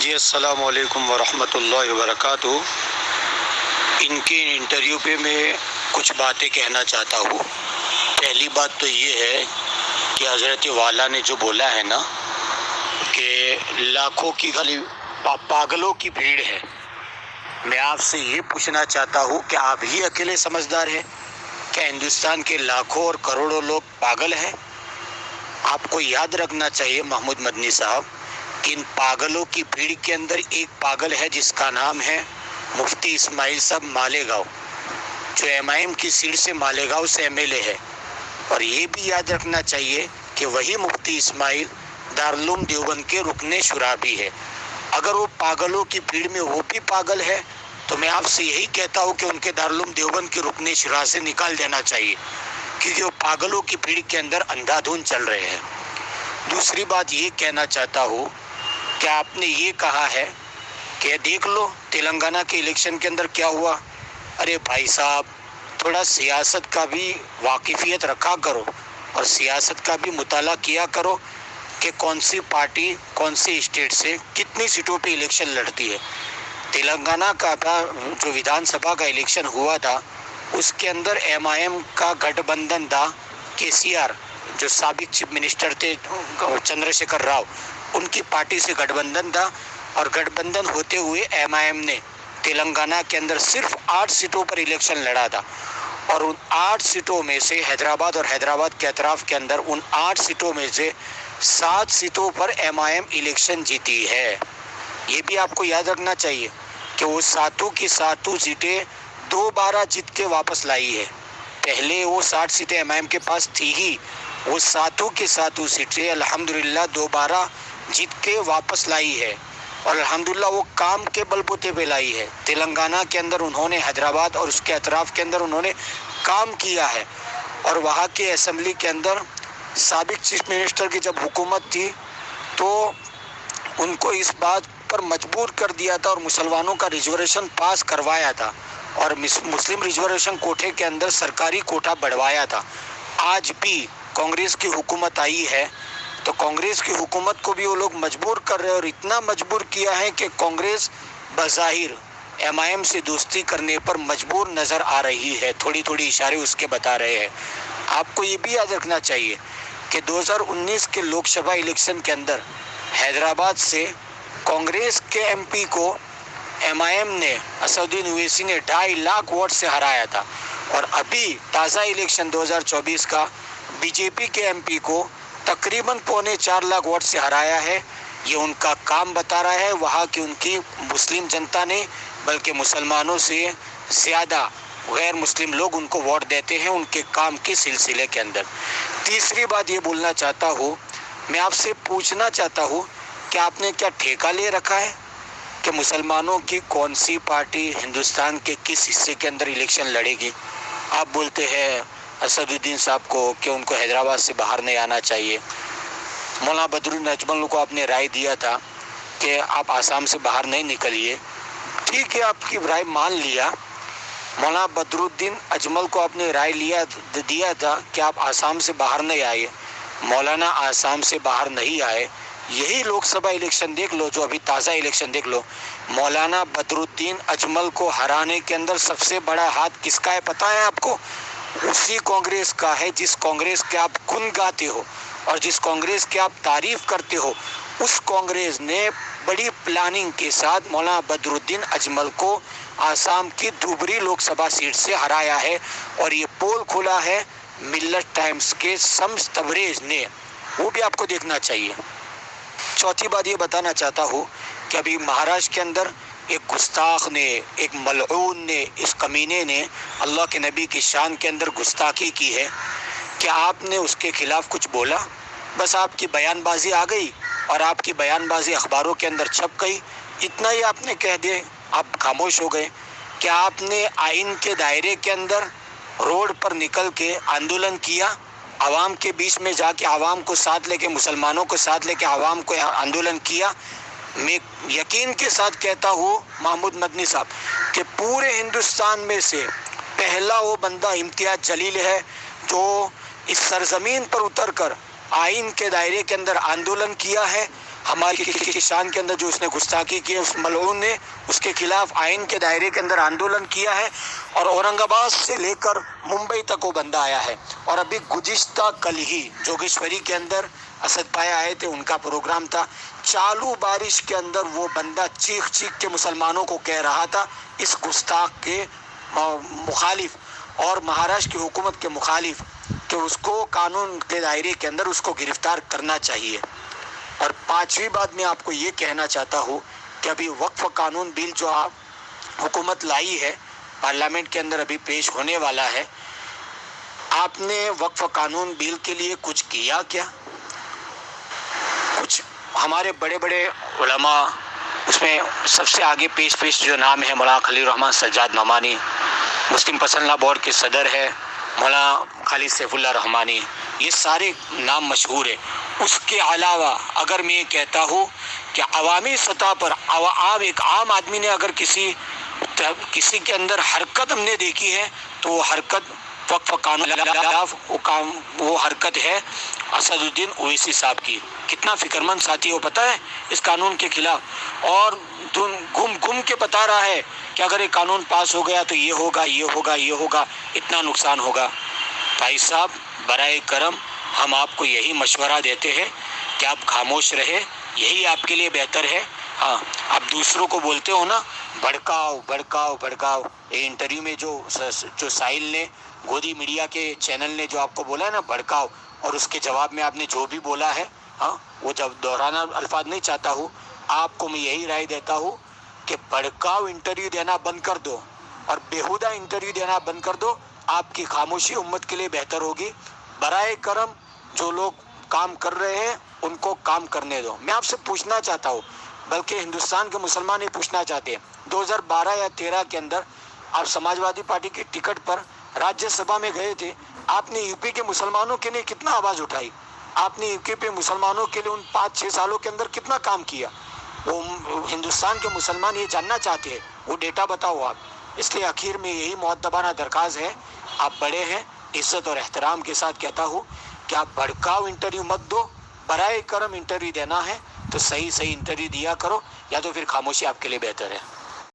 جی السلام علیکم ورحمۃ اللہ وبرکاتہ۔ ان کے انٹرویو پہ میں کچھ باتیں کہنا چاہتا ہوں۔ پہلی بات تو یہ ہے کہ حضرت والا نے جو بولا ہے نا کہ لاکھوں کی خالی پاگلوں کی بھیڑ ہے، میں آپ سے یہ پوچھنا چاہتا ہوں کہ آپ ہی اکیلے سمجھدار ہیں؟ کیا ہندوستان کے لاکھوں اور کروڑوں لوگ پاگل ہیں؟ آپ کو یاد رکھنا چاہیے محمود مدنی صاحب کہ ان پاگلوں کی بھیڑ کے اندر ایک پاگل ہے جس کا نام ہے مفتی اسماعیل صاحب مالیگاؤں، جو ایم کی سیٹ سے مالیگاؤں سے MLA ہے۔ اور یہ بھی یاد رکھنا چاہیے کہ وہی مفتی اسماعیل دارالعلوم دیوبند کے رکن شورا بھی ہے۔ اگر وہ پاگلوں کی بھیڑ میں وہ بھی پاگل ہے تو میں آپ سے یہی کہتا ہوں کہ ان کے دارالعلوم دیوبند کے رکن شورا سے نکال دینا چاہیے، کیونکہ وہ پاگلوں کی بھیڑ کے اندر اندھا دھند چل رہے ہیں۔ دوسری بات یہ کہنا چاہتا ہوں کہ آپ نے یہ کہا ہے کہ دیکھ لو تلنگانہ کے الیکشن کے اندر کیا ہوا۔ ارے بھائی صاحب، تھوڑا سیاست کا بھی واقفیت رکھا کرو اور سیاست کا بھی مطالعہ کیا کرو کہ کون سی پارٹی کون سی اسٹیٹ سے کتنی سیٹوں پہ الیکشن لڑتی ہے۔ تلنگانہ کا جو ویدھان سبھا کا الیکشن ہوا تھا اس کے اندر MIM کا گٹھ بندھن تھا، KCR جو سابق چیف منسٹر تھے چندر شیکھر راؤ، ان کی پارٹی سے گٹھ بندھن تھا، اور گٹھ بندھن ہوتے ہوئے MIM نے تلنگانہ کے اندر صرف 8 سیٹوں پر الیکشن لڑا تھا، اور ان 8 سیٹوں میں سے حیدرآباد اور حیدرآباد کے اطراف کے اندر ان 8 سیٹوں میں سے 7 سیٹوں پر MIM الیکشن جیتی ہے۔ یہ بھی آپ کو یاد رکھنا چاہیے کہ وہ ساتوں کی ساتوں سیٹیں دوبارہ جیت کے واپس لائی ہے۔ پہلے وہ 60 سیٹیں MIM کے پاس تھی ہی، وہ ساتوں کی ساتوں سیٹیں الحمدللہ دوبارہ جیت کے واپس لائی ہے، اور الحمدللہ وہ کام کے بل بوتے پہ لائی ہے۔ تلنگانہ کے اندر انہوں نے حیدرآباد اور اس کے اطراف کے اندر انہوں نے کام کیا ہے، اور وہاں کے اسمبلی کے اندر سابق چیف منسٹر کی جب حکومت تھی تو ان کو اس بات پر مجبور کر دیا تھا اور مسلمانوں کا ریزرویشن پاس کروایا تھا، اور مسلم ریزرویشن کوٹے کے اندر سرکاری کوٹا بڑھوایا تھا۔ آج بھی کانگریس کی حکومت آئی ہے تو کانگریس کی حکومت کو بھی وہ لوگ مجبور کر رہے ہیں، اور اتنا مجبور کیا ہے کہ کانگریس بظاہر MIM سے دوستی کرنے پر مجبور نظر آ رہی ہے، تھوڑی تھوڑی اشارے اس کے بتا رہے ہیں۔ آپ کو یہ بھی یاد رکھنا چاہیے کہ 2019 کے لوک سبھا الیکشن کے اندر حیدرآباد سے کانگریس کے MP کو MIM نے اسد الدین اویسی نے 2.5 لاکھ ووٹ سے ہرایا تھا، اور ابھی تازہ الیکشن 2024 کا BJP کے MP کو تقریباً 3.25 لاکھ ووٹ سے ہرایا ہے۔ یہ ان کا کام بتا رہا ہے، وہاں کی ان کی مسلم جنتا نے بلکہ مسلمانوں سے زیادہ غیر مسلم لوگ ان کو ووٹ دیتے ہیں ان کے کام کے سلسلے کے اندر۔ تیسری بات یہ بولنا چاہتا ہوں، میں آپ سے پوچھنا چاہتا ہوں کہ آپ نے کیا ٹھیکہ لے رکھا ہے کہ مسلمانوں کی کون سی پارٹی ہندوستان کے کس حصے کے اندر الیکشن لڑے گی؟ آپ بولتے ہیں اسد الدین صاحب کو کہ ان کو حیدرآباد سے باہر نہیں آنا چاہیے۔ مولانا بدرالدین اجمل کو آپ نے رائے دیا تھا کہ آپ آسام سے باہر نہیں نکلیے، ٹھیک ہے، آپ کی رائے مان لیا۔ مولانا بدرالدین اجمل کو آپ نے رائے دیا تھا کہ آپ آسام سے باہر نہیں آئے، مولانا آسام سے باہر نہیں آئے۔ یہی لوک سبھا الیکشن دیکھ لو، جو ابھی تازہ الیکشن دیکھ لو، مولانا بدرالدین اجمل کو ہرانے کے اندر سب سے بڑا ہاتھ کس کا ہے پتہ ہے آپ کو؟ اسی کانگریس کا ہے جس کانگریس کے آپ گن گاتے ہو اور جس کانگریس کی آپ تعریف کرتے ہو۔ اس کانگریس نے بڑی پلاننگ کے ساتھ مولانا بدرالدین اجمل کو آسام کی دھوبری لوک سبھا سیٹ سے ہرایا ہے، اور یہ پول کھلا ہے ملت ٹائمز کے شمس تبریز نے، وہ بھی آپ کو دیکھنا چاہیے۔ چوتھی بات یہ بتانا چاہتا ہوں کہ ابھی مہاراشٹر کے اندر ایک گستاخ نے، ایک ملعون نے، اس کمینے نے اللہ کے نبی کی شان کے اندر گستاخی کی ہے۔ کیا آپ نے اس کے خلاف کچھ بولا؟ بس آپ کی بیان بازی آ گئی اور آپ کی بیان بازی اخباروں کے اندر چھپ گئی، اتنا ہی آپ نے کہہ دیا، آپ خاموش ہو گئے۔ کیا آپ نے آئین کے دائرے کے اندر روڈ پر نکل کے آندولن کیا؟ عوام کے بیچ میں جا کے عوام کو ساتھ لے کے، مسلمانوں کو ساتھ لے کے عوام کو آندولن کیا؟ میں یقین کے ساتھ کہتا ہوں محمود مدنی صاحب کہ پورے ہندوستان میں سے پہلا وہ بندہ امتیاز جلیل ہے جو اس سرزمین پر اتر کر آئین کے دائرے کے اندر آندولن کیا ہے ہمارے کسان کے اندر جو اس نے گستاخی کی ہے، اس ملعون نے اس کے خلاف آئین کے دائرے کے اندر آندولن کیا ہے، اور اورنگ آباد سے لے کر ممبئی تک وہ بندہ آیا ہے۔ اور ابھی گزشتہ کل ہی جوگیشوری کے اندر اسد پایا آئے تھے، ان کا پروگرام تھا، چالو بارش کے اندر وہ بندہ چیخ چیخ کے مسلمانوں کو کہہ رہا تھا اس گستاخ کے مخالف اور مہاراشٹر کی حکومت کے مخالف کہ اس کو قانون کے دائرے کے اندر اس کو گرفتار کرنا چاہیے۔ اور پانچویں بات میں آپ کو یہ کہنا چاہتا ہوں کہ ابھی وقف قانون بل جو حکومت لائی ہے پارلیمنٹ کے اندر ابھی پیش ہونے والا ہے، آپ نے وقف قانون بل کے لیے کچھ کیا کیا؟ کچھ ہمارے بڑے بڑے علماء، اس میں سب سے آگے پیش جو نام ہے مولانا خلیل الرحمن سجاد نعمانی، مسلم پسند لا بورڈ کے صدر ہے مولانا خالد سیف اللہ رحمانی، یہ سارے نام مشہور ہیں۔ اس کے علاوہ اگر میں یہ کہتا ہوں کہ عوامی سطح پر ایک عام آدمی نے اگر کسی کے اندر حرکت ہم نے دیکھی ہے تو وہ حرکت وقف قانون وہ حرکت ہے اسد الدین اویسی صاحب کی۔ کتنا فکر مند ساتھی ہو پتہ ہے اس قانون کے خلاف، اور گم کے بتا رہا ہے کہ اگر یہ قانون پاس ہو گیا تو یہ ہوگا یہ ہوگا یہ ہوگا، اتنا نقصان ہوگا۔ بھائی صاحب برائے کرم ہم آپ کو یہی مشورہ دیتے ہیں کہ آپ خاموش رہے، یہی آپ کے لیے بہتر ہے۔ ہاں، آپ دوسروں کو بولتے ہو نا بھڑکاؤ بھڑکاؤ بھڑکاؤ، یہ انٹرویو میں جو ساحل نے گودی میڈیا کے چینل نے جو آپ کو بولا ہے نا بھڑکاؤ، اور اس کے جواب میں آپ نے جو بھی بولا ہے، ہاں وہ جب دہرانا الفاظ نہیں چاہتا ہوں، آپ کو میں یہی رائے دیتا ہوں کہ بھڑکاؤ انٹرویو دینا بند کر دو اور بیہودہ انٹرویو دینا بند کر دو۔ آپ کی خاموشی امت کے لیے بہتر ہوگی۔ برائے کرم جو لوگ کام کر رہے ہیں ان کو کام کرنے دو۔ میں آپ سے پوچھنا چاہتا ہوں، بلکہ ہندوستان کے مسلمان یہ پوچھنا چاہتے ہیں، 2012 یا 13 کے اندر آپ سماج وادی پارٹی کے ٹکٹ پر راجیہ سبھا میں گئے تھے، آپ نے یو پی کے مسلمانوں کے لیے کتنا آواز اٹھائی؟ آپ نے یو پی پہ مسلمانوں کے لیے ان 5-6 سالوں کے اندر کتنا کام کیا؟ وہ ہندوستان کے مسلمان یہ جاننا چاہتے ہیں، وہ ڈیٹا بتاؤ آپ۔ اس لیے آخر میں یہی مؤدبانہ درخواست ہے، آپ بڑے ہیں، عزت اور احترام کے ساتھ کہتا ہوں کہ آپ بھڑکاؤ انٹرویو مت دو۔ برائے کرم انٹرویو دینا ہے تو صحیح انٹرویو دیا کرو، یا تو پھر خاموشی آپ کے لیے بہتر ہے۔